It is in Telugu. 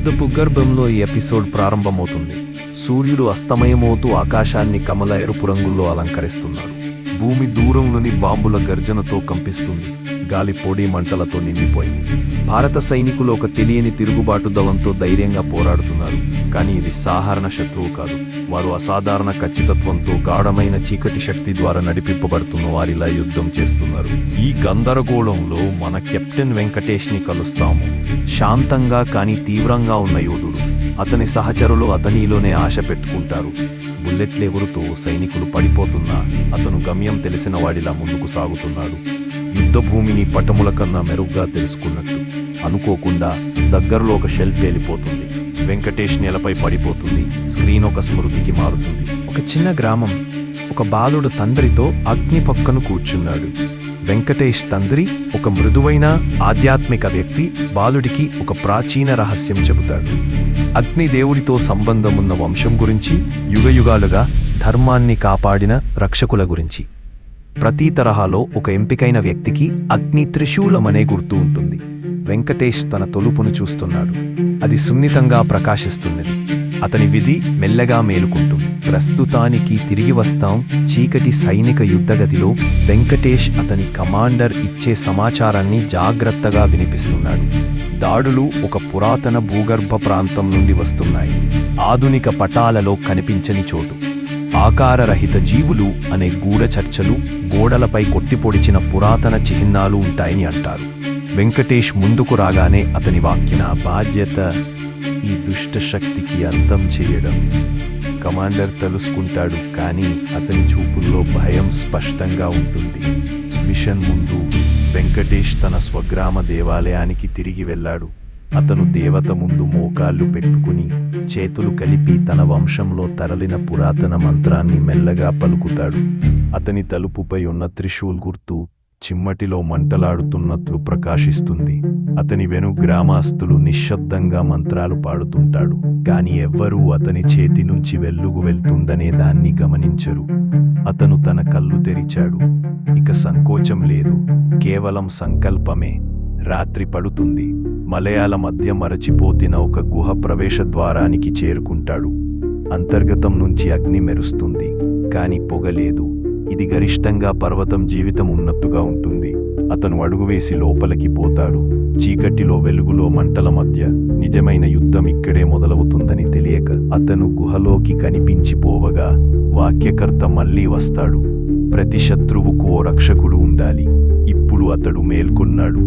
యుద్ధపు గర్భంలో ఈ ఎపిసోడ్ ప్రారంభమవుతుంది. సూర్యుడు అస్తమయమవుతూ ఆకాశాన్ని కమల ఎరుపు రంగుల్లో అలంకరిస్తున్నాడు. భూమి దూరంలోని బాంబుల గర్జనతో కంపిస్తుంది. గాలి పొడి మంటలతో నిండిపోయింది. భారత సైనికులు ఒక తెలియని తిరుగుబాటు దళంతో ధైర్యంగా పోరాడుతున్నారు. కానీ ఇది సాధారణ శత్రువు కాదు. వారు అసాధారణ ఖచ్చితత్వంతో గాఢమైన చీకటి శక్తి ద్వారా నడిపింపబడుతున్న వారిలా యుద్ధం చేస్తున్నారు. ఈ గందరగోళంలో మన కెప్టెన్ వెంకటేష్ని కలుస్తాము. శాంతంగా కానీ తీవ్రంగా ఉన్న యోధుడు. అతని సహచరులు అతనిలోనే ఆశ పెట్టుకుంటారు. బుల్లెట్లు ఎగురుతూ సైనికులు పడిపోతున్నా అతను గమ్యం తెలిసిన వాడిలా ముందుకు సాగుతున్నాడు. యుద్ధభూమిని పటముల కన్నా మెరుగ్గా తెలుసుకున్నట్టు. అనుకోకుండా దగ్గరలో ఒక షెల్ పేలిపోతుంది. వెంకటేష్ నేలపై పడిపోతుంది. స్క్రీన్ ఒక స్మృతికి మారుతుంది. ఒక చిన్న గ్రామం. ఒక బాలుడు తండ్రితో అగ్ని పక్కన కూర్చున్నాడు. వెంకటేష్ తండ్రి ఒక మృదువైన ఆధ్యాత్మిక వ్యక్తి. బాలుడికి ఒక ప్రాచీన రహస్యం చెబుతాడు. అగ్నిదేవుడితో సంబంధమున్న వంశం గురించి, యుగయుగాలుగా ధర్మాన్ని కాపాడిన రక్షకుల గురించి. ప్రతి తరహాలో ఒక ఎంపికైన వ్యక్తికి అగ్ని త్రిశూలమనే గుర్తు ఉంటుంది. వెంకటేష్ తన తొలుపును చూస్తున్నాడు. అది సున్నితంగా ప్రకాశిస్తున్నది. అతని విధి మెల్లగా మేలుకుంటుంది. ప్రస్తుతానికి తిరిగి వస్తాం. చీకటి సైనిక యుద్ధగదిలో వెంకటేష్ అతని కమాండర్ ఇచ్చే సమాచారాన్ని జాగ్రత్తగా వినిపిస్తున్నాడు. దాడులు ఒక పురాతన భూగర్భ ప్రాంతం నుండి వస్తున్నాయి. ఆధునిక పటాలలో కనిపించని చోటు. ఆకారరహిత జీవులు అనే గూఢ చర్చలు, గోడలపై కొట్టిపొడిచిన పురాతన చిహ్నాలు ఉంటాయని అంటారు. వెంకటేష్ ముందుకు రాగానే అతని వాక్యన బాధ్యత ఈ దుష్ట శక్తికి అంతం చేయడం. కమాండర్ తెలుసుకుంటాడు, కానీ అతని చూపుల్లో భయం స్పష్టంగా ఉంటుంది. మిషన్ ముందు వెంకటేష్ తన స్వగ్రామ దేవాలయానికి తిరిగి వెళ్ళాడు. అతను దేవత ముందు మోకాళ్ళు పెట్టుకుని చేతులు కలిపి తన వంశంలో తరలిన పురాతన మంత్రాన్ని మెల్లగా పలుకుతాడు. అతని తలుపుపై ఉన్న త్రిశూల్ గుర్తు చిమ్మటిలో మంటలాడుతున్నట్లు ప్రకాశిస్తుంది. అతని వెను గ్రామస్తులు నిశ్శబ్దంగా మంత్రాలు పాడుతుంటాడు. కాని ఎవ్వరూ అతని చేతి నుంచి వెలుగు వెళ్తుందనే దాన్ని గమనించరు. అతను తన కళ్ళు తెరిచాడు. ఇక సంకోచం లేదు, కేవలం సంకల్పమే. రాత్రి పడుతుంది. మలయాళ మధ్య మరచిపోతిన ఒక గుహ ప్రవేశ ద్వారానికి చేరుకుంటాడు. అంతర్గతం నుంచి అగ్ని మెరుస్తుంది, కాని పొగలేదు. ఇది గరిష్టంగా పర్వతం జీవితం ఉన్నట్టుగా ఉంటుంది. అతను అడుగువేసి లోపలికి పోతాడు. చీకటిలో వెలుగులో మంటల మధ్య నిజమైన యుద్ధం ఇక్కడే మొదలవుతుందని తెలియక అతను గుహలోకి కనిపించిపోవగా వాక్యకర్త మళ్లీ వస్తాడు. ప్రతి శత్రువుకు ఓ రక్షకుడు ఉండాలి. ఇప్పుడు అతడు మేల్కొన్నాడు.